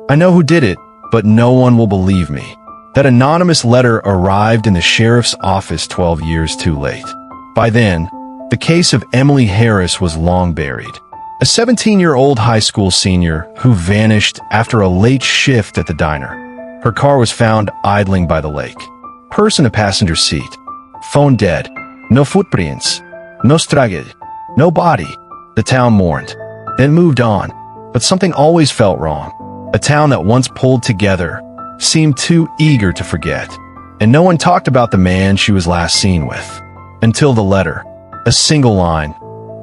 I know who did it, but no one will believe me. That anonymous letter arrived in the sheriff's office 12 years too late. By then, the case of Emily Harris was long buried. A 17-year-old high school senior who vanished after a late shift at the diner. Her car was found idling by the lake. Purse in the passenger seat. Phone dead. No footprints. No straggled. No body. The town mourned, then moved on. But something always felt wrong. A town that once pulled together seemed too eager to forget. And no one talked about the man she was last seen with. Until the letter. A single line.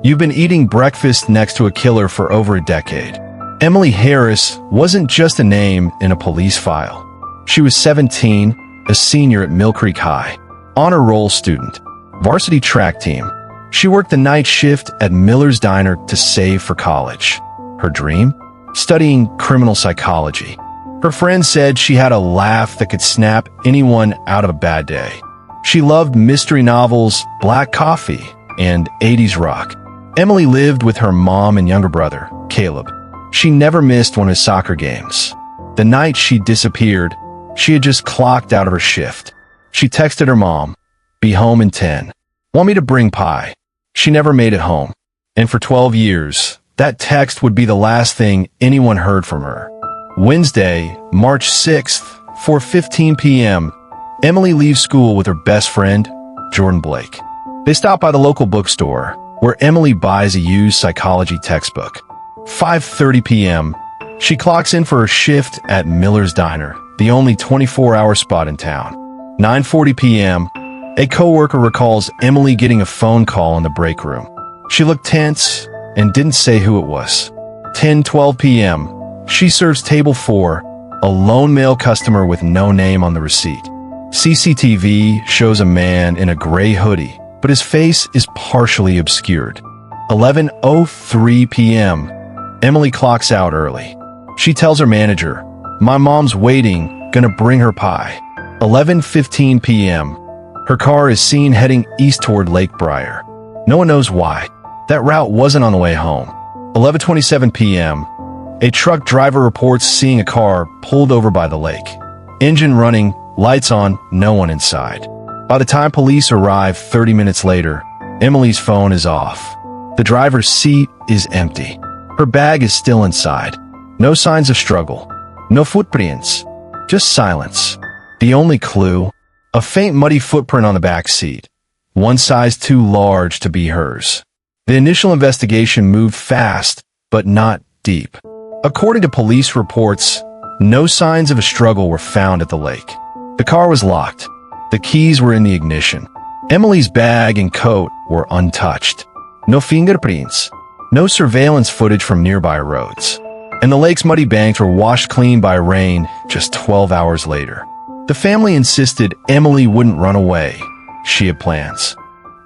You've been eating breakfast next to a killer for over a decade. Emily Harris wasn't just a name in a police file. She was 17, a senior at Mill Creek High, honor roll student, varsity track team. She worked the night shift at Miller's Diner to save for college. Her dream? Studying criminal psychology. Her friend said she had a laugh that could snap anyone out of a bad day. She loved mystery novels, black coffee, and 80s rock. Emily lived with her mom and younger brother, Caleb. She never missed one of his soccer games. The night she disappeared, she had just clocked out of her shift. She texted her mom, "Be home in 10. Want me to bring pie?" She never made it home. And for 12 years, that text would be the last thing anyone heard from her. Wednesday, March 6th, 4:15 p.m., Emily leaves school with her best friend, Jordan Blake. They stop by the local bookstore, where Emily buys a used psychology textbook. 5:30 p.m., she clocks in for her shift at Miller's Diner, the only 24-hour spot in town. 9:40 p.m., a coworker recalls Emily getting a phone call in the break room. She looked tense and didn't say who it was. 10:12 p.m., she serves table 4, a lone male customer with no name on the receipt. CCTV shows a man in a gray hoodie, but his face is partially obscured. 11:03 p.m., Emily clocks out early. She tells her manager, "My mom's waiting, gonna bring her pie." 11:15 p.m., her car is seen heading east toward Lake Briar. No one knows why. That route wasn't on the way home. 11:27 p.m., a truck driver reports seeing a car pulled over by the lake. Engine running, lights on, no one inside. By the time police arrive 30 minutes later, Emily's phone is off. The driver's seat is empty. Her bag is still inside. No signs of struggle. No footprints. Just silence. The only clue? A faint muddy footprint on the back seat. One size too large to be hers. The initial investigation moved fast, but not deep. According to police reports, no signs of a struggle were found at the lake. The car was locked. The keys were in the ignition. Emily's bag and coat were untouched. No fingerprints. No surveillance footage from nearby roads. And the lake's muddy banks were washed clean by rain just 12 hours later. The family insisted Emily wouldn't run away. She had plans.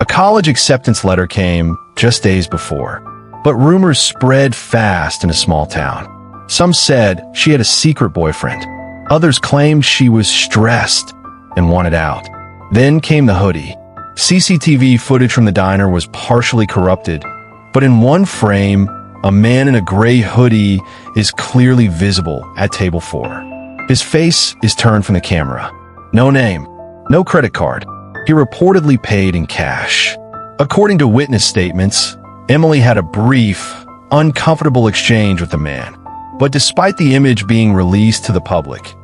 A college acceptance letter came just days before. But rumors spread fast in a small town. Some said she had a secret boyfriend. Others claimed she was stressed and wanted out. Then came the hoodie. CCTV footage from the diner was partially corrupted, but in one frame, a man in a gray hoodie is clearly visible at table 4. His face is turned from the camera. No name, no credit card. He reportedly paid in cash. According to witness statements, Emily had a brief, uncomfortable exchange with the man. But despite the image being released to the public,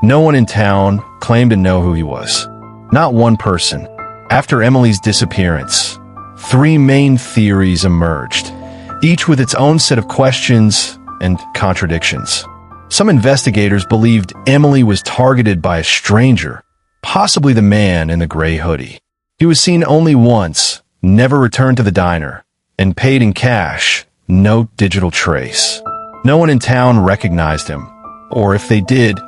no one in town claimed to know who he was. Not one person. After Emily's disappearance, 3 main theories emerged, each with its own set of questions and contradictions. Some investigators believed Emily was targeted by a stranger, possibly the man in the gray hoodie. He was seen only once, never returned to the diner, and paid in cash, no digital trace. No one in town recognized him, or if they did,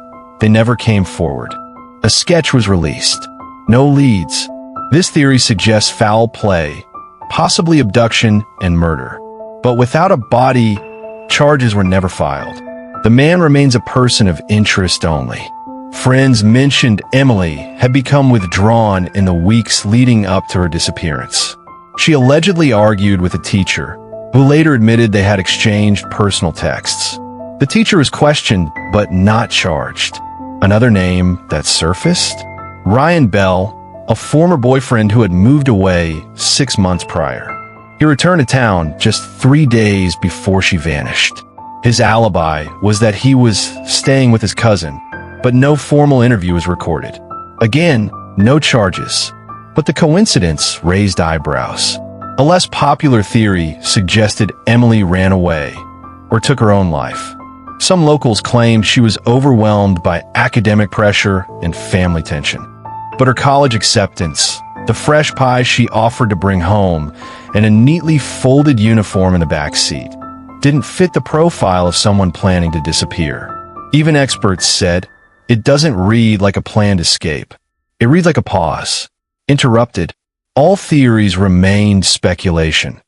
they never came forward. A sketch was released. No leads. This theory suggests foul play, possibly abduction and murder. But without a body, charges were never filed. The man remains a person of interest only. Friends mentioned Emily had become withdrawn in the weeks leading up to her disappearance. She allegedly argued with a teacher, who later admitted they had exchanged personal texts. The teacher was questioned, but not charged. Another name that surfaced? Ryan Bell, a former boyfriend who had moved away 6 months prior. He returned to town just 3 days before she vanished. His alibi was that he was staying with his cousin, but no formal interview was recorded. Again, no charges. But the coincidence raised eyebrows. A less popular theory suggested Emily ran away or took her own life. Some locals claimed she was overwhelmed by academic pressure and family tension. But her college acceptance, the fresh pie she offered to bring home, and a neatly folded uniform in the back seat didn't fit the profile of someone planning to disappear. Even experts said, it doesn't read like a planned escape. It reads like a pause. Interrupted, all theories remained speculation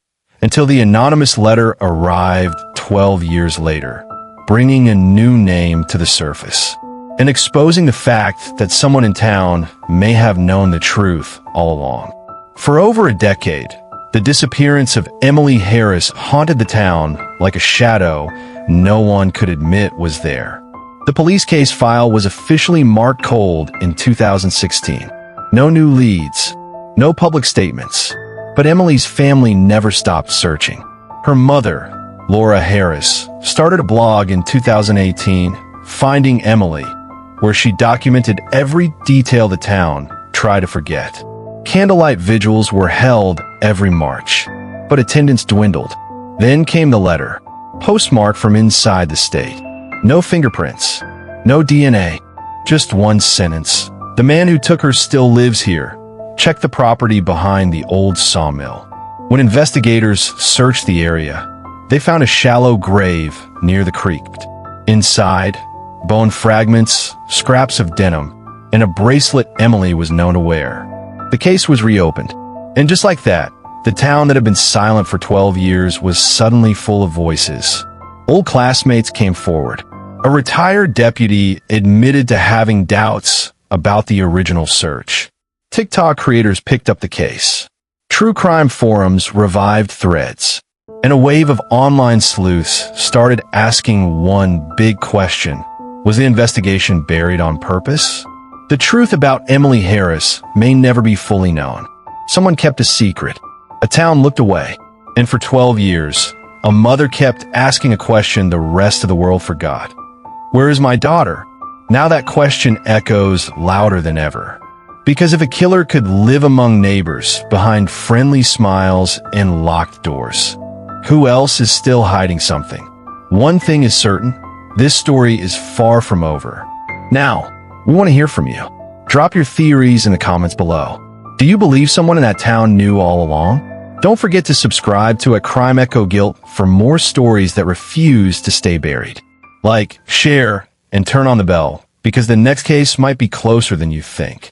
until the anonymous letter arrived 12 years later, bringing a new name to the surface and exposing the fact that someone in town may have known the truth all along. For over a decade, the disappearance of Emily Harris haunted the town like a shadow no one could admit was there. The police case file was officially marked cold in 2016. No new leads, no public statements, but Emily's family never stopped searching. Her mother, Laura Harris, started a blog in 2018, Finding Emily, where she documented every detail the town tried to forget. Candlelight vigils were held every March, but attendance dwindled. Then came the letter, postmarked from inside the state. No fingerprints, no DNA, just one sentence. The man who took her still lives here. Check the property behind the old sawmill. When investigators searched the area, they found a shallow grave near the creek. Inside, bone fragments, scraps of denim, and a bracelet Emily was known to wear. The case was reopened, and just like that, the town that had been silent for 12 years was suddenly full of voices. Old classmates came forward. A retired deputy admitted to having doubts about the original search. TikTok creators picked up the case. True crime forums revived threads, and a wave of online sleuths started asking one big question. Was the investigation buried on purpose? The truth about Emily Harris may never be fully known. Someone kept a secret. A town looked away. And for 12 years, a mother kept asking a question the rest of the world forgot. Where is my daughter? Now that question echoes louder than ever. Because if a killer could live among neighbors, behind friendly smiles and locked doors, who else is still hiding something? One thing is certain, this story is far from over. Now, we want to hear from you. Drop your theories in the comments below. Do you believe someone in that town knew all along? Don't forget to subscribe to A Crime Echo Guilt for more stories that refuse to stay buried. Like, share, and turn on the bell, because the next case might be closer than you think.